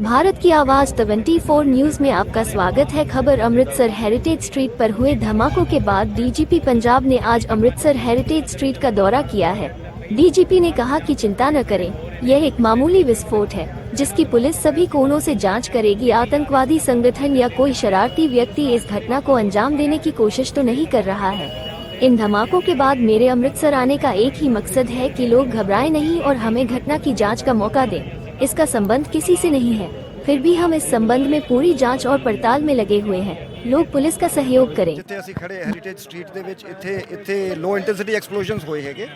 भारत की आवाज 24 न्यूज में आपका स्वागत है। खबर अमृतसर हेरिटेज स्ट्रीट पर हुए धमाकों के बाद डीजीपी पंजाब ने आज अमृतसर हेरिटेज स्ट्रीट का दौरा किया है। डीजीपी ने कहा कि चिंता न करें, यह एक मामूली विस्फोट है जिसकी पुलिस सभी कोणों से जांच करेगी। आतंकवादी संगठन या कोई शरारती व्यक्ति इस घटना को अंजाम देने की कोशिश तो नहीं कर रहा है। इन धमाकों के बाद मेरे अमृतसर आने का एक ही मकसद है कि लोग घबराएं नहीं और हमें घटना की जांच का मौका दें। इसका संबंध किसी से नहीं है, फिर भी हम इस संबंध में पूरी जांच और पड़ताल में लगे हुए हैं। लोग पुलिस का सहयोग करें। जिथे ਅਸੀਂ खड़े ਹੈਰੀਟੇਜ स्ट्रीट ਦੇ ਵਿੱਚ ਇੱਥੇ ਲੋ ਇੰਟੈਂਸਿਟੀ ਐਕਸਪਲੋਜ਼ਨਸ ਹੋਏ ਹੈਗੇ।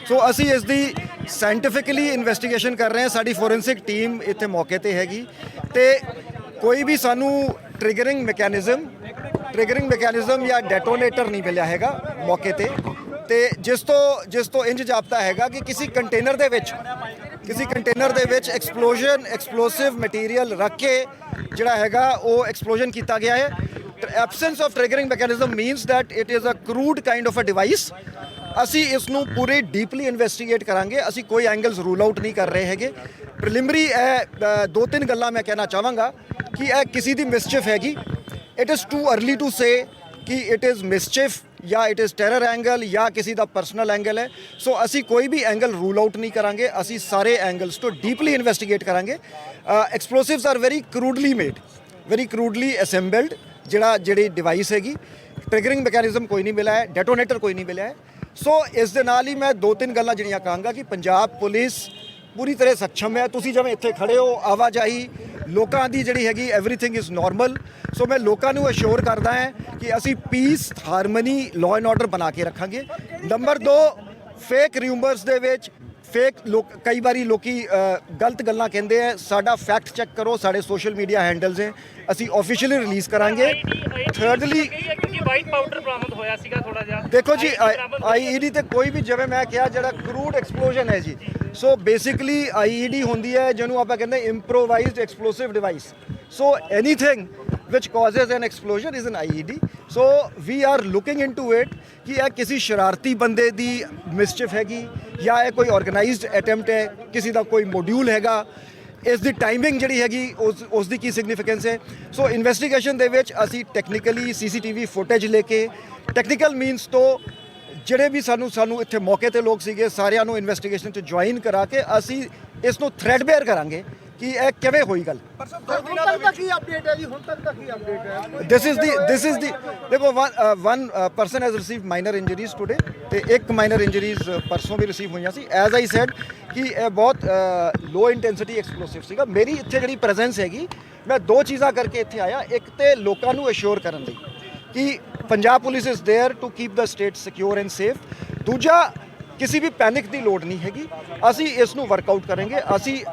ਸੋ ਅਸੀਂ ਇਸ ਦੀ ਸਾਇੰਟੀਫਿਕਲੀ ਇਨਵੈਸਟੀਗੇਸ਼ਨ ਕਰ ਰਹੇ ਹਾਂ। ਸਾਡੀ ਫੋਰੈਂਸਿਕ ਟੀਮ ਇੱਥੇ ਮੌਕੇ ਤੇ ਹੈਗੀ ਤੇ ਕੋਈ ਵੀ ਸਾਨੂੰ ਟ੍ਰਿਗਰਿੰਗ ਮੈਕੈਨਿਜ਼ਮ ਜਾਂ ਡੈਟੋਨੇਟਰ ਨਹੀਂ ਮਿਲਿਆ ਹੈਗਾ ਮੌਕੇ ਤੇ ਜਿਸ ਤੋਂ ਇੰਜ ਜਾਪਦਾ ਹੈਗਾ ਕਿ ਕਿਸੇ ਕੰਟੇਨਰ ਦੇ ਵਿੱਚ ਐਕਸਪਲੋਸਿਵ ਮਟੀਰੀਅਲ ਰੱਖ ਕੇ ਜਿਹੜਾ ਹੈਗਾ ਉਹ ਐਕਸਪਲੋਜ਼ਨ ਕੀਤਾ ਗਿਆ ਹੈ। Absence of triggering mechanism means that it is a crude kind of a device. ਅਸੀਂ ਇਸ ਨੂੰ ਪੂਰੇ ਡੀਪਲੀ ਇਨਵੈਸਟੀਗੇਟ ਕਰਾਂਗੇ। ਅਸੀਂ ਕੋਈ ਐਂਗਲਸ ਰੂਲ ਆਊਟ ਨਹੀਂ ਕਰ ਰਹੇ ਹੈਗੇ। ਪ੍ਰੀਲਿਮਰੀ ਇਹ ਦੋ ਤਿੰਨ ਗੱਲਾਂ ਮੈਂ ਕਹਿਣਾ ਚਾਹਾਂਗਾ ਕਿ ਇਹ ਕਿਸੇ ਦੀ ਮਿਸਚਿਫ ਹੈਗੀ। It is too early to say ਕਿ ਇਟ ਇਜ਼ ਮਿਸਚਿਫ ਜਾਂ ਇਟ ਇਜ਼ ਟੈਰਰ ਐਂਗਲ ਜਾਂ ਕਿਸੇ ਦਾ ਪਰਸਨਲ ਐਂਗਲ ਹੈ। ਸੋ ਅਸੀਂ ਕੋਈ ਵੀ ਐਂਗਲ ਰੂਲ ਆਊਟ ਨਹੀਂ ਕਰਾਂਗੇ। ਅਸੀਂ ਸਾਰੇ ਐਂਗਲਸ ਤੋਂ ਡੀਪਲੀ ਇਨਵੈਸਟੀਗੇਟ ਕਰਾਂਗੇ। ਐਕਸਪਲੋਸਿਵਸ ਆਰ ਵੈਰੀ ਕਰੂਡਲੀ ਅਸੈਂਬਲਡ। ਜਿਹੜੀ ਡਿਵਾਈਸ ਹੈਗੀ, ਟ੍ਰਿਗਰਿੰਗ ਮੈਕੈਨਿਜ਼ਮ ਕੋਈ ਨਹੀਂ ਮਿਲਿਆ ਹੈ, ਡੈਟੋਨੇਟਰ ਕੋਈ ਨਹੀਂ ਮਿਲਿਆ ਹੈ। ਸੋ ਇਸ ਦੇ ਨਾਲ ਹੀ ਮੈਂ ਦੋ ਤਿੰਨ ਗੱਲਾਂ ਜਿਹੜੀਆਂ ਕਹਾਂਗਾ ਕਿ ਪੰਜਾਬ ਪੁਲਿਸ ਪੂਰੀ ਤਰ੍ਹਾਂ ਸક્ષਮ ਹੈ। ਤੁਸੀਂ ਜਿਵੇਂ ਇੱਥੇ ਖੜੇ ਹੋ, ਆਵਾਜਾਈ ਲੋਕਾਂ ਦੀ ਜਿਹੜੀ ਹੈਗੀ ਐਵਰੀਥਿੰਗ ਇਜ਼ ਨਾਰਮਲ। ਸੋ ਮੈਂ ਲੋਕਾਂ ਨੂੰ ਅਸ਼ੋਰ ਕਰਦਾ ਹਾਂ ਕਿ ਅਸੀਂ piece, harmony, law and order ਬਣਾ ਕੇ ਰੱਖਾਂਗੇ। ਨੰਬਰ 2, ਫੇਕ ਰਿਊਮਰਸ ਦੇ ਵਿੱਚ ਕਈ ਵਾਰੀ ਲੋਕੀ ਗਲਤ ਗੱਲਾਂ ਕਹਿੰਦੇ ਆ। ਸਾਡਾ ਫੈਕਟ ਚੈੱਕ ਕਰੋ, ਸਾਡੇ ਸੋਸ਼ਲ ਮੀਡੀਆ ਹੈਂਡਲਸ ਹੈ, ਅਸੀਂ ਆਫੀਸ਼ੀਅਲੀ ਰਿਲੀਜ਼ ਕਰਾਂਗੇ। ਥਰਡਲੀ ਵਾਈਟ ਪਾਊਡਰ ਬਰਾਮਦ ਹੋਇਆ ਸੀਗਾ ਥੋੜਾ ਜਿਹਾ। ਦੇਖੋ ਜੀ, ਆਈਈਡੀ ਤੇ ਕੋਈ ਵੀ ਜਿਵੇਂ ਮੈਂ ਕਿਹਾ ਜਿਹੜਾ ਕਰੂਡ ਐਕਸਪਲੋਜ਼ਨ ਹੈ ਜੀ। ਸੋ ਬੇਸਿਕਲੀ ਆਈਈਡੀ ਹੁੰਦੀ ਹੈ ਜਿਹਨੂੰ ਆਪਾਂ ਕਹਿੰਦੇ improvised explosive device. So anything which causes an explosion is an IED. So we are looking into it कि यह किसी शरारती बंदे दी मिसचिफ हैगी या यह कोई ऑर्गेनाइज्ड अटैम्प्ट है, किसी का कोई मॉड्यूल हैगा। इस दी टाइमिंग जिहड़ी हैगी उस दी की सिग्निफिकेंस है। सो इन्वेस्टिगेशन दे विच असी टैक्नीकली CCTV फुटेज लेके टैक्नीकल मीनस तो ਜਿਹੜੇ ਵੀ ਸਾਨੂੰ ਇੱਥੇ ਮੌਕੇ ਤੇ ਲੋਕ ਸੀਗੇ ਸਾਰਿਆਂ ਨੂੰ ਇਨਵੈਸਟੀਗੇਸ਼ਨ 'ਚ ਜੁਆਇਨ ਕਰਾ ਕੇ ਅਸੀਂ ਇਸ ਨੂੰ ਥ੍ਰੈਡ ਬੇਅਰ ਕਰਾਂਗੇ ਕਿ ਇਹ ਕਿਵੇਂ ਹੋਈ ਗੱਲ। ਦਿਸ ਇਜ਼ ਦੀ ਦੇਖੋ one person has received minor injuries today ਤੇ ਇੱਕ ਮਾਈਨਰ ਇੰਜਰੀਜ਼ ਪਰਸੋਂ ਵੀ ਰਿਸੀਵ ਹੋਈਆਂ ਸੀ। ਐਜ਼ ਆਈ ਸੈਡ ਕਿ ਇਹ ਬਹੁਤ ਲੋ ਇੰਟੈਂਸਿਟੀ ਐਕਸਪਲੋਸਿਵ ਸੀਗਾ। ਮੇਰੀ ਇੱਥੇ ਜਿਹੜੀ ਪ੍ਰੈਜ਼ੈਂਸ ਹੈਗੀ, ਮੈਂ ਦੋ ਚੀਜ਼ਾਂ ਕਰਕੇ ਇੱਥੇ ਆਇਆ। ਇੱਕ ਤੇ ਲੋਕਾਂ ਨੂੰ ਅਸ਼ੋਰ ਕਰਨ ਲਈ ਕਿ Punjab police is there to keep the state secure and safe. ਦੂਜਾ, ਕਿਸੇ ਵੀ ਪੈਨਿਕ ਦੀ ਲੋੜ ਨਹੀਂ ਹੈਗੀ। ਅਸੀਂ ਇਸ ਨੂੰ ਵਰਕਆਊਟ ਕਰਾਂਗੇ। ਅਸੀਂ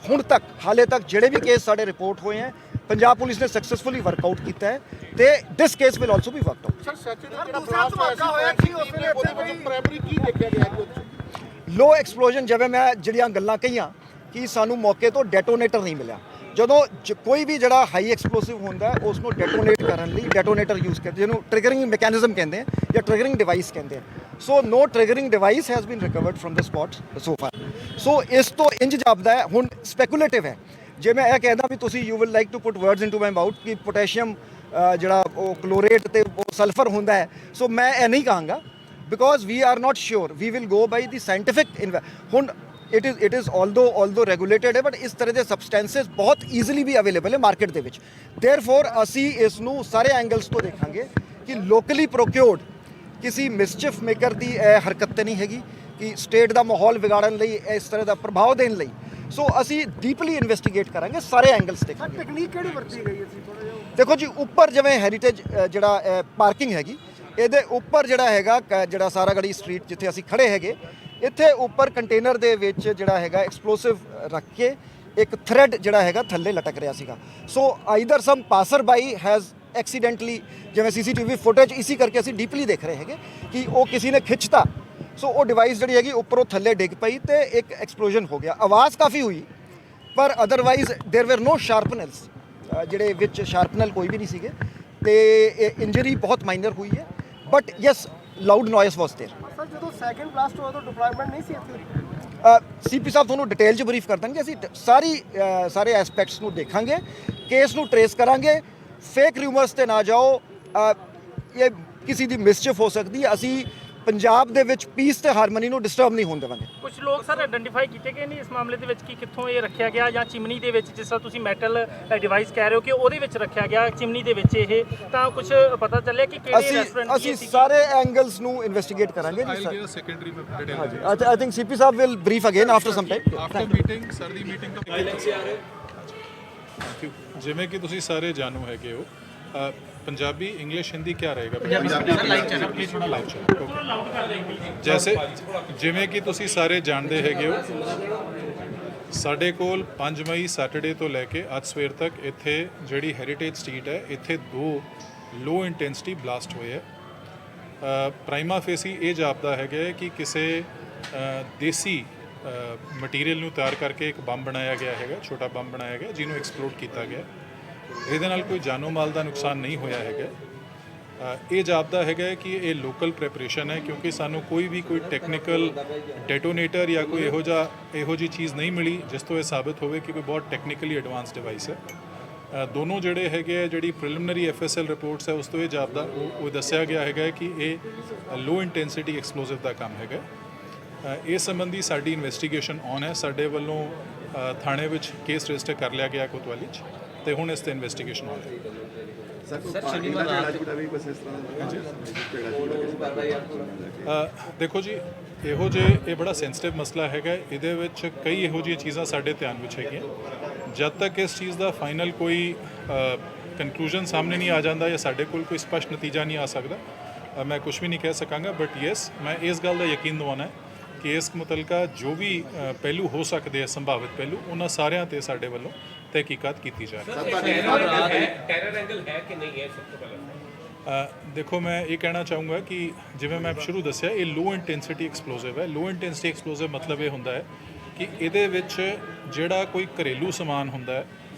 ਹੁਣ ਤੱਕ ਹਾਲੇ ਤੱਕ ਜਿਹੜੇ ਵੀ ਕੇਸ ਸਾਡੇ ਰਿਪੋਰਟ ਹੋਏ ਹੈ, ਪੰਜਾਬ ਪੁਲਿਸ ਨੇ ਸਕਸੈਸਫੁਲੀ ਵਰਕਆਊਟ ਕੀਤਾ ਹੈ ਤੇ this case will also be worked out. Low explosion ਜਿਵੇਂ ਮੈਂ ਜਿਹੜੀਆਂ ਗੱਲਾਂ ਕਹੀਆਂ ਕਿ ਸਾਨੂੰ ਮੌਕੇ ਤੋਂ ਡੈਟੋਨੇਟਰ ਨਹੀਂ ਮਿਲਿਆ। ਜਦੋਂ ਕੋਈ ਵੀ ਜਿਹੜਾ ਹਾਈ ਐਕਸਪਲੋਸਿਵ ਹੁੰਦਾ ਉਸ ਨੂੰ ਡੈਟੋਨੇਟ ਕਰਨ ਲਈ ਡੈਟੋਨੇਟਰ ਯੂਜ਼ ਕਰਦੇ, ਜਿਹਨੂੰ ਟ੍ਰਿਗਰਿੰਗ ਮੈਕੈਨਿਜ਼ਮ ਕਹਿੰਦੇ ਆ ਜਾਂ ਟ੍ਰਿਗਰਿੰਗ ਡਿਵਾਈਸ ਕਹਿੰਦੇ ਆ। So no triggering device has been recovered from the spot so far. So ਇਸ ਤੋਂ ਇੰਜ ਜਾਪਦਾ ਹੈ, ਹੁਣ ਸਪੈਕੂਲੇਟਿਵ ਹੈ। ਜੇ ਮੈਂ ਇਹ ਕਹਿੰਦਾ ਵੀ ਤੁਸੀਂ you will like to put words into my mouth ਕਿ ਪੋਟੈਸ਼ੀਅਮ ਜਿਹੜਾ ਉਹ ਕਲੋਰੇਟ ਤੇ ਸਲਫਰ ਹੁੰਦਾ ਹੈ, ਸੋ ਮੈਂ ਇਹ ਨਹੀਂ ਕਹਾਂਗਾ because we are not sure. We will go by the scientific. ਹੁਣ it is although regulated है, but इस तरह के substances बहुत easily भी available है मार्केट ਦੇ ਵਿੱਚ। therefore ਅਸੀਂ ਇਸ ਨੂੰ ਸਾਰੇ ਐਂਗਲਸ ਤੋਂ ਦੇਖਾਂਗੇ ਕਿ ਲੋਕਲੀ ਪ੍ਰੋਕਿਉਰਡ ਕਿਸੇ ਮਿਸਚਿਫ ਮੇਕਰ ਦੀ ਹਰਕਤ ਤੇ ਨਹੀਂ ਹੈਗੀ ਕਿ ਸਟੇਟ ਦਾ ਮਾਹੌਲ ਵਿਗਾੜਨ ਲਈ, ਇਸ ਤਰ੍ਹਾਂ ਦਾ ਪ੍ਰਭਾਵ ਦੇਣ ਲਈ। ਸੋ ਅਸੀਂ ਡੀਪਲੀ ਇਨਵੈਸਟੀਗੇਟ ਕਰਾਂਗੇ, ਸਾਰੇ ਐਂਗਲਸ ਦੇਖਾਂਗੇ। ਟੈਕਨੀਕ ਕਿਹੜੀ ਵਰਤੀ ਗਈ ਸੀ ਥੋੜਾ ਜਿਹਾ? ਦੇਖੋ ਜੀ, ਉੱਪਰ ਜਿਵੇਂ ਹੈਰੀਟੇਜ ਜਿਹੜਾ ਪਾਰਕਿੰਗ ਹੈਗੀ, ਇਹਦੇ ਉੱਪਰ ਜਿਹੜਾ ਹੈਗਾ ਜਿਹੜਾ ਸਾਰਾਗੜੀ ਸਟਰੀਟ ਜਿੱਥੇ ਅਸੀਂ ਖੜੇ ਹੈਗੇ, ਇੱਥੇ ਉੱਪਰ ਕੰਟੇਨਰ ਦੇ ਵਿੱਚ ਜਿਹੜਾ ਹੈਗਾ ਐਕਸਪਲੋਸਿਵ ਰੱਖ ਕੇ ਇੱਕ ਥ੍ਰੈਡ ਜਿਹੜਾ ਹੈਗਾ ਥੱਲੇ ਲਟਕ ਰਿਹਾ ਸੀਗਾ। So either some passer by has accidentally, ਜਿਵੇਂ CCTV ਫੁਟੇਜ ਇਸੀ ਕਰਕੇ ਅਸੀਂ ਡੀਪਲੀ ਦੇਖ ਰਹੇ ਹੈਗੇ ਕਿ ਉਹ ਕਿਸੇ ਨੇ ਖਿੱਚਤਾ। ਸੋ ਉਹ ਡਿਵਾਈਸ ਜਿਹੜੀ ਹੈਗੀ ਉੱਪਰੋਂ ਥੱਲੇ ਡਿੱਗ ਪਈ ਤੇ ਇੱਕ ਐਕਸਪਲੋਜ਼ਨ ਹੋ ਗਿਆ। ਆਵਾਜ਼ ਕਾਫੀ ਹੋਈ ਪਰ ਅਦਰਵਾਈਜ਼ ਦੇਰ ਵੇਰ ਨੋ ਸ਼ਾਰਪਨਲਸ, ਜਿਹੜੇ ਵਿੱਚ ਸ਼ਾਰਪਨਲ ਕੋਈ ਵੀ ਨਹੀਂ ਸੀਗੇ ਤੇ ਇੰਜਰੀ ਬਹੁਤ ਮਾਈਨਰ ਹੋਈ ਹੈ। But yes, loud noise was there. Sir ਜਦੋਂ ਸੈਕਿੰਡ ਬਲਾਸਟ ਹੋਇਆ ਤਾਂ ਡਿਪਲੋਇਮੈਂਟ ਨਹੀਂ ਸੀ ਇੱਥੇ? ਸੀਪੀ ਸਾਹਿਬ ਤੁਹਾਨੂੰ ਡਿਟੇਲ 'ਚ ਬਰੀਫ ਕਰ ਦੇਣਗੇ। ਅਸੀਂ ਸਾਰੇ ਐਸਪੈਕਟਸ ਨੂੰ ਦੇਖਾਂਗੇ, ਕੇਸ ਨੂੰ ਟਰੇਸ ਕਰਾਂਗੇ। ਫੇਕ ਰਿਊਮਰਸ ਤੇ ਨਾ ਜਾਓ, ਇਹ ਕਿਸੇ ਦੀ ਮਿਸਚੀਫ ਹੋ ਸਕਦੀ ਹੈ। ਅਸੀਂ ਪੰਜਾਬ ਦੇ ਵਿੱਚ ਪੀਸ ਤੇ ਹਾਰਮਨੀ ਨੂੰ ਡਿਸਟਰਬ ਨਹੀਂ ਹੋਣ ਦੇਵਾਂਗੇ। ਕੁਝ ਲੋਕ ਸਰ ਆਇਡੈਂਟੀਫਾਈ ਕੀਤੇ ਗਏ ਨੇ ਇਸ ਮਾਮਲੇ ਦੇ ਵਿੱਚ ਕਿ ਕਿੱਥੋਂ ਇਹ ਰੱਖਿਆ ਗਿਆ, ਜਾਂ ਚਿਮਨੀ ਦੇ ਵਿੱਚ, ਜਿਸ ਤਰ੍ਹਾਂ ਤੁਸੀਂ ਮੈਟਲ ਡਿਵਾਈਸ ਕਹਿ ਰਹੇ ਹੋ ਕਿ ਉਹਦੇ ਵਿੱਚ ਰੱਖਿਆ ਗਿਆ, ਚਿਮਨੀ ਦੇ ਵਿੱਚ ਇਹ, ਤਾਂ ਕੁਝ ਪਤਾ ਚੱਲਿਆ ਕਿ ਕਿਹੜੇ ਰੈਸਟੋਰੈਂਟ ਅਸੀਂ ਸਾਰੇ ਐਂਗਲਸ ਨੂੰ ਇਨਵੈਸਟੀਗੇਟ ਕਰਾਂਗੇ ਜੀ sir. Secondary detail I think CP sahib will brief again after some time. After meeting sir ਦੀ ਮੀਟਿੰਗ ਜਿਵੇਂ ਕਿ ਤੁਸੀਂ ਸਾਰੇ ਜਾਣੂ ਹੈਗੇ ਹੋ, पंजाबी इंग्लिश हिंदी क्या रहेगा? जैसे जिमें कि तुसी सारे जानते हैगे हो, साढ़े कोल 5 मई सैटरडे तो लैके अज सवेर तक इत्थे जिहड़ी हैरीटेज स्ट्रीट है, इत्थे 2 लो इंटेंसिटी ब्लास्ट होए है। प्राइमा फेसी ये जापदा है कि किसी देसी मटीरियल नूं तैयार करके एक बंब बनाया गया है, छोटा बंब बनाया गया जिन्होंने एक्सप्लोड किया गया। ਇਹਦੇ ਨਾਲ ਕੋਈ ਜਾਨੋ ਮਾਲ ਦਾ ਨੁਕਸਾਨ ਨਹੀਂ ਹੋਇਆ ਹੈਗਾ। ਇਹ ਜਾਪਦਾ ਹੈਗਾ ਕਿ ਇਹ ਲੋਕਲ ਪ੍ਰੈਪਰੇਸ਼ਨ ਹੈ, ਕਿਉਂਕਿ ਸਾਨੂੰ ਕੋਈ ਟੈਕਨੀਕਲ ਡੈਟੋਨੇਟਰ ਜਾਂ ਕੋਈ ਇਹੋ ਜਿਹੀ ਚੀਜ਼ ਨਹੀਂ ਮਿਲੀ ਜਿਸ ਤੋਂ ਇਹ ਸਾਬਿਤ ਹੋਵੇ ਕਿ ਕੋਈ ਬਹੁਤ ਟੈਕਨੀਕਲੀ ਐਡਵਾਂਸ ਡਿਵਾਈਸ ਹੈ। ਦੋਨੋਂ ਜਿਹੜੇ ਹੈਗੇ ਜਿਹੜੀ ਪ੍ਰੀਲਿਮਿਨਰੀ FSL ਰਿਪੋਰਟਸ ਹੈ ਉਸ ਤੋਂ ਇਹ ਜਾਪਦਾ ਉਹ ਦੱਸਿਆ ਗਿਆ ਹੈਗਾ ਕਿ ਇਹ ਲੋ ਇੰਟੈਂਸਿਟੀ ਐਕਸਪਲੋਸਿਵ ਦਾ ਕੰਮ ਹੈਗਾ। ਇਸ ਸੰਬੰਧੀ ਸਾਡੀ ਇਨਵੈਸਟੀਗੇਸ਼ਨ ਔਨ ਹੈ। ਸਾਡੇ ਵੱਲੋਂ ਥਾਣੇ ਵਿੱਚ ਕੇਸ ਰਜਿਸਟਰ ਕਰ ਲਿਆ ਗਿਆ ਕੋਤਵਾਲੀ 'ਚ, ਤੇ ਹੁਣ ਇਸ ਤੇ ਇਨਵੈਸਟੀਗੇਸ਼ਨ ਹੋ ਰਹੀ ਹੈ। ਦੇਖੋ ਜੀ, ਇਹੋ ਜਿਹੇ ਇਹ ਬੜਾ ਸੈਂਸਿਟਿਵ ਮਸਲਾ ਹੈਗਾ। ਇਹਦੇ ਵਿੱਚ ਕਈ ਇਹੋ ਜਿਹੀਆਂ ਚੀਜ਼ਾਂ ਸਾਡੇ ਧਿਆਨ ਵਿੱਚ ਹੈਗੀਆਂ। ਜਦ ਤੱਕ ਇਸ ਚੀਜ਼ ਦਾ ਫਾਈਨਲ ਕੋਈ ਕਨਕਲੂਜਨ ਸਾਹਮਣੇ ਨਹੀਂ ਆ ਜਾਂਦਾ ਜਾਂ ਸਾਡੇ ਕੋਲ ਕੋਈ ਸਪਸ਼ਟ ਨਤੀਜਾ ਨਹੀਂ ਆ ਸਕਦਾ, ਮੈਂ ਕੁਝ ਵੀ ਨਹੀਂ ਕਹਿ ਸਕਾਂਗਾ। ਬਟ ਯੈਸ, ਮੈਂ ਇਸ ਗੱਲ ਦਾ ਯਕੀਨ ਦਿਵਾਉਣਾ ਹੈ ਕਿ ਇਸ ਮੁਤਲਕਾ ਜੋ ਵੀ ਪਹਿਲੂ ਹੋ ਸਕਦੇ ਆ, ਸੰਭਾਵਿਤ ਪਹਿਲੂ, ਉਹਨਾਂ ਸਾਰਿਆਂ ਤੇ ਸਾਡੇ ਵੱਲੋਂ तहकीकात की जा रही है। देखो, मैं ये कहना चाहूँगा कि जिवें मैं शुरू दस्या, ये लो इंटेंसिटी एक्सप्लोसिव है। लो इंटेंसिटी एक्सप्लोसिव मतलब ये होंदा है कि इहदे विच जिहड़ा कोई घरेलू समान होंदा है,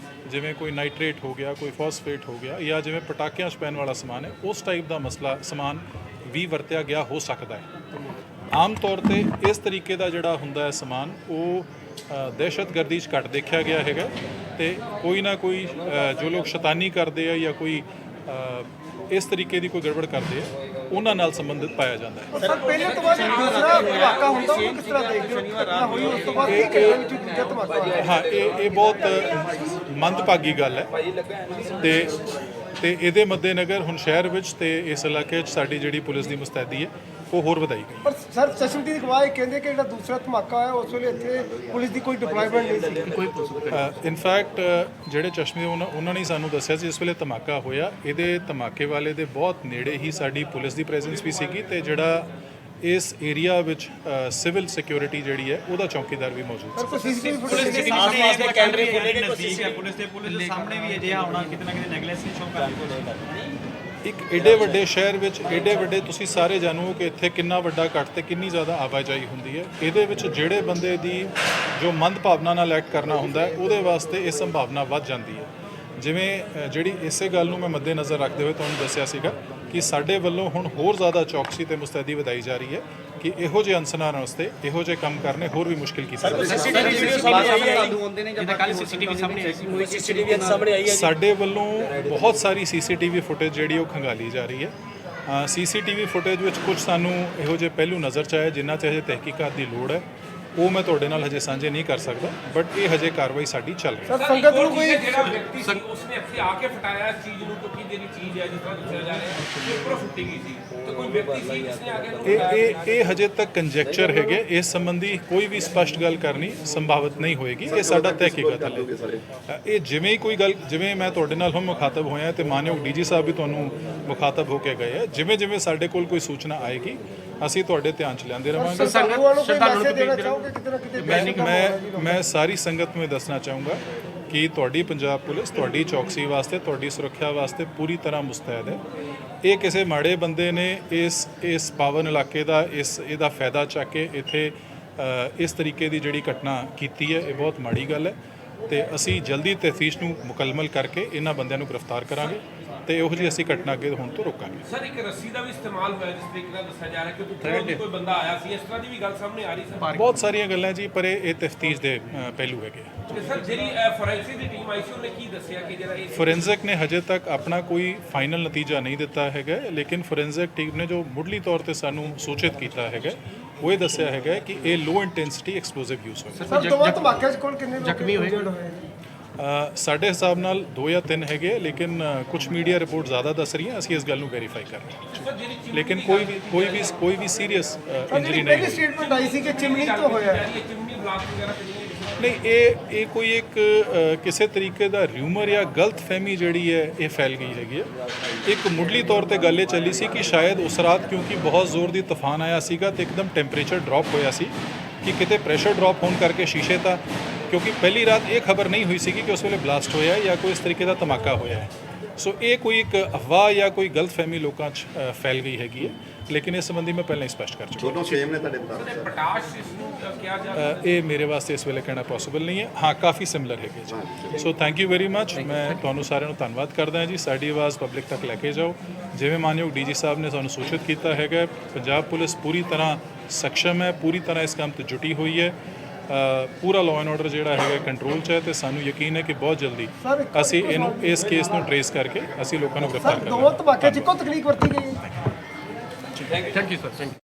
जिवें कोई नाइट्रेट हो गया, कोई फॉस्फेट हो गया, या जिवें पटाकियां 'ਚ पैन वाला समान है, उस टाइप का मसला समान भी वरत्या गया हो सकता है। आम तौर पर इस तरीके का जिहड़ा हुंदा है समान, वो दहशतगर्दी 'ਚ घट देखा गया है। तो कोई ना कोई जो लोग शैतानी करते हैं या कोई इस तरीके की कोई गड़बड़ करते हैं, उन्हां नाल संबंधित पाया जाता है। हाँ, ये बहुत मंदभागी गल है। तो ये मद्देनगर हुण शहर विच ते इस इलाके 'ਚ साडी जिहड़ी पुलिस की मुस्तैदी है वो होर वधाई गई। पर सर, चश्मदीद गवाह कहते कि जो दूसरा धमाका है उस वेले इत्थे पुलिस की कोई डिप्लॉयमेंट नहीं सी। इनफैक्ट ਜਿਹੜੇ ਚਸ਼ਮੇ ਉਹਨਾਂ ਨੇ ਸਾਨੂੰ ਦੱਸਿਆ ਸੀ ਜਿਸ ਵੇਲੇ ਧਮਾਕਾ ਹੋਇਆ, ਇਹਦੇ ਧਮਾਕੇ ਵਾਲੇ ਦੇ ਬਹੁਤ ਨੇੜੇ ਹੀ ਸਾਡੀ ਪੁਲਿਸ ਦੀ ਪ੍ਰੈਜ਼ੈਂਸ ਵੀ ਸੀਗੀ, ਤੇ ਜਿਹੜਾ ਇਸ ਏਰੀਆ ਵਿੱਚ ਸਿਵਲ ਸਿਕਿਉਰਿਟੀ ਜਿਹੜੀ ਹੈ ਉਹਦਾ ਚੌਕੀਦਾਰ ਵੀ ਮੌਜੂਦ ਸੀ। ਪੁਲਿਸ ਦੇ ਸਾਹਮਣੇ ਵੀ ਅਜਿਹਾ ਹੋਣਾ ਕਿਤੇ ਨਾ ਕਿਤੇ ਨੈਗਲੈਂਸ ਸ਼ੋ ਕਰ ਇੱਕ ਏਡੇ ਵੱਡੇ ਸ਼ਹਿਰ ਵਿੱਚ ਏਡੇ ਵੱਡੇ ਤੁਸੀਂ ਸਾਰੇ ਜਾਣੋ ਕਿ ਇੱਥੇ ਕਿੰਨਾ ਵੱਡਾ ਕੱਟ ਤੇ ਕਿੰਨੀ ਜ਼ਿਆਦਾ ਆਵਾਜਾਈ ਹੁੰਦੀ ਹੈ। ਇਹਦੇ ਵਿੱਚ ਜਿਹੜੇ ਬੰਦੇ ਦੀ ਜੋ ਮੰਦ ਭਾਵਨਾ ਨਾਲ ਐਕਟ ਕਰਨਾ ਹੁੰਦਾ ਹੈ, ਉਹਦੇ ਵਾਸਤੇ ਇਹ ਸੰਭਾਵਨਾ ਵੱਧ ਜਾਂਦੀ ਹੈ। ਜਿਵੇਂ ਜਿਹੜੀ ਇਸੇ ਗੱਲ ਨੂੰ ਮੈਂ ਮੱਦੇਨਜ਼ਰ ਰੱਖਦੇ ਹੋਏ ਤੁਹਾਨੂੰ ਦੱਸਿਆ ਸੀਗਾ ਕਿ ਸਾਡੇ ਵੱਲੋਂ ਹੁਣ ਹੋਰ ਜ਼ਿਆਦਾ ਚੌਕਸੀ ਤੇ ਮੁਸਤੈਦੀ ਵਧਾਈ ਜਾ ਰਹੀ ਹੈ ਕਿ ਇਹੋ ਜਿਹੇ ਅਨਸਰਾਂ ਵਾਸਤੇ ਇਹੋ ਜਿਹੇ ਕੰਮ ਕਰਨੇ ਹੋਰ ਵੀ ਮੁਸ਼ਕਿਲ ਕੀਤੇ ਜਾਣ। ਸਾਡੇ ਵੱਲੋਂ ਬਹੁਤ ਸਾਰੀ CCTV ਫੁਟੇਜ ਜਿਹੜੀ ਉਹ ਖੰਗਾਲੀ ਜਾ ਰਹੀ ਹੈ। CCTV ਫੁਟੇਜ ਵਿੱਚ ਕੁਝ ਸਾਨੂੰ ਇਹੋ ਜਿਹੇ ਪਹਿਲੂ ਨਜ਼ਰ 'ਚ ਆਏ ਜਿਨ੍ਹਾਂ 'ਚ ਹਜੇ ਤਹਿਕੀਕਾਤ ਦੀ ਲੋੜ ਹੈ, ਉਹ ਮੈਂ ਤੁਹਾਡੇ ਨਾਲ ਹਜੇ ਸਾਂਝੇ ਨਹੀਂ ਕਰ ਸਕਦਾ, ਬਟ ਇਹ ਹਜੇ ਕਾਰਵਾਈ ਸਾਡੀ ਚੱਲ ਰਹੀ ਹੈ। ਸੰਗਤ ਨੂੰ ਕੋਈ ਉਸਨੇ ਇੱਥੇ ਆ ਕੇ ਫਟਾਇਆ ਚੀਜ਼ ਨੂੰ, ਕਿਉਂਕਿ ਜਿਹੜੀ ਚੀਜ਼ ਹੈ ਜਿਸ ਤਰ੍ਹਾਂ ਦੱਸਿਆ ਜਾ ਰਿਹਾ ਹੈ ਉੱਪਰੋਂ ਫੁੱਟੀ ਗਈ ਸੀ, ਤਾਂ ਕੋਈ ਵਿਅਕਤੀ ਸੀ ਜਿਸਨੇ ਆ ਕੇ ਇਹ ਹਜੇ ਤੱਕ ਕੰਜੈਕਚਰ ਹੈਗੇ। ਇਸ ਸੰਬੰਧੀ ਕੋਈ ਵੀ ਸਪਸ਼ਟ ਗੱਲ ਕਰਨੀ ਸੰਭਾਵਿਤ ਨਹੀਂ ਹੋਏਗੀ। ਇਹ ਸਾਡਾ ਤਹਿਕੀਕਾਤ ਹੈ। ਇਹ ਜਿਵੇਂ ਹੀ ਕੋਈ ਗੱਲ, ਜਿਵੇਂ ਮੈਂ ਤੁਹਾਡੇ ਨਾਲ ਹੁਣ ਮੁਖਾਤਬ ਹੋਇਆ ਤੇ ਮਾਨਯੋਗ DG ਸਾਹਿਬ ਵੀ ਤੁਹਾਨੂੰ ਮੁਖਾਤਬ ਹੋ ਕੇ ਗਏ ਹੈ, ਜਿਵੇਂ ਜਿਵੇਂ ਸਾਡੇ ਕੋਲ ਕੋਈ ਸੂਚਨਾ ਆਏਗੀ ਅਸੀਂ ਤੁਹਾਡੇ ਧਿਆਨ 'ਚ ਲਿਆਂਦੇ ਰਹਾਂਗੇ। मैं सारी संगत में दसना चाहूँगा कि तुहाडी पंजाब पुलिस तुहाडी चौकसी वास्ते, तुहाडी सुरक्षा वास्ते पूरी तरह मुस्तैद है। ये किसी माड़े बंदे ने इस पावन इलाके का इसका फायदा चक के इत्थे इस तरीके की जिहड़ी घटना कीती है, ये बहुत माड़ी गल है। तो असी जल्दी तफ्तीश नूं मुकम्मल करके इन्हां बंदिआं नूं गिरफ्तार करांगे ਤੇ ਇਹੋ ਜਿਹੀ ਅਸੀਂ ਘਟਨਾ ਅੱਗੇ ਹੋਣ ਤੋਂ ਰੋਕਾਂਗੇ। ਸਰ ਇੱਕ ਰੱਸੀ ਦਾ ਵੀ ਇਸਤੇਮਾਲ ਹੋਇਆ ਜਿਸ ਤਰੀਕੇ ਨਾਲ ਦੱਸਿਆ ਜਾ ਰਿਹਾ ਕਿ ਉੱਥੇ ਕੋਈ ਬੰਦਾ ਆਇਆ ਸੀ, ਇਸ ਤਰ੍ਹਾਂ ਦੀ ਵੀ ਗੱਲ ਸਾਹਮਣੇ ਆ ਰਹੀ ਸਰ। ਬਹੁਤ ਸਾਰੀਆਂ ਗੱਲਾਂ ਜੀ, ਪਰ ਇਹ ਤਫਤੀਸ਼ ਦੇ ਪਹਿਲੂ ਹੈਗੇ ਆ। ਤੇ ਸਰ ਜਿਹੜੀ ਫੋਰੈਂਸਿਕ ਦੀ ਟੀਮ ਆਈ ਸੀ ਉਹਨੇ ਕੀ ਦੱਸਿਆ ਕਿ ਜਿਹੜਾ ਇਹ ਫੋਰੈਂਸਿਕ ਨੇ ਹਜੇ ਤੱਕ ਆਪਣਾ ਕੋਈ ਫਾਈਨਲ ਨਤੀਜਾ ਨਹੀਂ ਦਿੱਤਾ ਹੈਗਾ, ਲੇਕਿਨ ਫੋਰੈਂਸਿਕ ਟੀਮ ਨੇ ਜੋ ਮੁੱਢਲੀ ਤੌਰ ਤੇ ਸਾਨੂੰ ਸੂਚਿਤ ਕੀਤਾ ਹੈਗਾ ਉਹ ਇਹ ਦੱਸਿਆ ਹੈਗਾ ਕਿ ਇਹ ਲੋ ਇੰਟੈਂਸਿਟੀ ਐਕਸਪਲੋਸਿਵ ਯੂਜ਼ ਹੋਇਆ। ਸਰ ਦੋਵਾਂ ਧਮਾਕਿਆਂ 'ਚ ਕੋਲ ਕਿੰਨੇ ਲੋਕ ਜ਼ਖਮੀ ਹੋਏ? ਸਾਡੇ ਹਿਸਾਬ ਨਾਲ 2 ਜਾਂ 3 ਹੈਗੇ, ਲੇਕਿਨ ਕੁਝ ਮੀਡੀਆ ਰਿਪੋਰਟ ਜ਼ਿਆਦਾ ਦੱਸ ਰਹੀਆਂ, ਅਸੀਂ ਇਸ ਗੱਲ ਨੂੰ ਵੈਰੀਫਾਈ ਕਰ ਰਹੇ ਹਾਂ, ਲੇਕਿਨ ਕੋਈ ਵੀ ਸੀਰੀਅਸ ਇੰਜਰੀ ਨਹੀਂ ਪਹਿਲੀ ਸਟੇਟਮੈਂਟ ਆਈ ਸੀ ਕਿ ਚਿਮਨੀ ਤੋਂ ਹੋਇਆ ਹੈ। ਚਿਮਨੀ ਬਲਾਸਟ ਵਗੈਰਾ ਤੇ ਨਹੀਂ ਨਹੀਂ, ਇਹ ਕੋਈ ਇੱਕ ਕਿਸੇ ਤਰੀਕੇ ਦਾ ਰਿਊਮਰ ਜਾਂ ਗਲਤਫਹਿਮੀ ਜਿਹੜੀ ਹੈ ਇਹ ਫੈਲ ਗਈ ਹੈਗੀ ਹੈ। ਇੱਕ ਮੁੱਢਲੀ ਤੌਰ ਤੇ ਗੱਲ ਇਹ ਚੱਲੀ ਸੀ ਕਿ ਸ਼ਾਇਦ ਉਸ ਰਾਤ ਕਿਉਂਕਿ ਬਹੁਤ ਜ਼ੋਰ ਦੀ ਤੂਫਾਨ ਆਇਆ ਸੀਗਾ ਤੇ ਇੱਕਦਮ ਟੈਂਪਰੇਚਰ ਡ੍ਰੌਪ ਹੋਇਆ ਸੀ ਕਿ ਕਿਤੇ ਪ੍ਰੈਸ਼ਰ ਡ੍ਰੌਪ ਹੋਣ ਕਰਕੇ ਸ਼ੀਸ਼ੇ ਤਾਂ, ਕਿਉਂਕਿ ਪਹਿਲੀ ਰਾਤ ਇਹ ਖਬਰ ਨਹੀਂ ਹੋਈ ਸੀਗੀ ਕਿ ਉਸ ਵੇਲੇ ਬਲਾਸਟ ਹੋਇਆ ਜਾਂ ਕੋਈ ਇਸ ਤਰੀਕੇ ਦਾ ਧਮਾਕਾ ਹੋਇਆ ਹੈ। ਸੋ ਇਹ ਕੋਈ ਇੱਕ ਅਫਵਾਹ ਜਾਂ ਕੋਈ ਗਲਤਫਹਿਮੀ ਲੋਕਾਂ 'ਚ ਫੈਲ ਗਈ ਹੈਗੀ ਹੈ, ਲੇਕਿਨ ਇਸ ਸੰਬੰਧੀ ਮੈਂ ਪਹਿਲਾਂ ਹੀ ਸਪਸ਼ਟ ਕਰ ਚੁੱਕਾ। ਦੋਨੋਂ ਸੇਮ ਨੇ ਤੁਹਾਡੇ ਮੁਤਾਬਕ? ਪਟਾਸ਼ ਇਸ ਨੂੰ ਕਿਹਾ ਜਾ ਰਿਹਾ ਇਹ ਮੇਰੇ ਵਾਸਤੇ ਇਸ ਵੇਲੇ ਕਹਿਣਾ ਪੋਸੀਬਲ ਨਹੀਂ ਹੈ। ਹਾਂ, ਕਾਫੀ ਸਿਮਿਲਰ ਹੈਗੇ ਜੀ। So thank you very much. ਮੈਂ ਤੁਹਾਨੂੰ ਸਾਰਿਆਂ ਨੂੰ ਧੰਨਵਾਦ ਕਰਦਾ ਹਾਂ ਜੀ। ਸਾਡੀ ਆਵਾਜ਼ ਪਬਲਿਕ ਤੱਕ ਲੈ ਕੇ ਜਾਓ। ਜਿਵੇਂ ਮਾਨਯੋਗ ਡੀਜੀ ਸਾਹਿਬ ਨੇ ਸਾਨੂੰ ਸੂਚਿਤ ਕੀਤਾ ਹੈਗਾ, ਪੰਜਾਬ ਪੁਲਿਸ ਪੂਰੀ ਤਰ੍ਹਾਂ ਸક્ષਮ ਹੈ, ਪੂਰੀ ਤਰ੍ਹਾਂ ਇਸ ਕੰਮ ਤੇ ਜੁਟੀ ਹੋਈ ਹੈ। ਪੂਰਾ ਲਾਅ ਐਂਡ ਆਰਡਰ ਜਿਹੜਾ ਹੈਗਾ ਕੰਟਰੋਲ 'ਚ ਹੈ ਤੇ ਸਾਨੂੰ ਯਕੀਨ ਹੈ ਕਿ ਬਹੁਤ ਜਲਦੀ ਅਸੀਂ ਇਸ ਕੇਸ ਨੂੰ ਟਰੇਸ ਕਰਕੇ ਅਸੀਂ ਲੋਕਾਂ ਨੂੰ ਗ੍ਰਿਫਤਾਰ ਕਰਾਂਗੇ। ਦੋਵਾਂ ਧਮਾਕਿਆਂ 'ਚ ਇੱਕੋ ਤਕਨੀਕ ਵਰਤੀ ਗਈ ਹੈ। Thank you sir.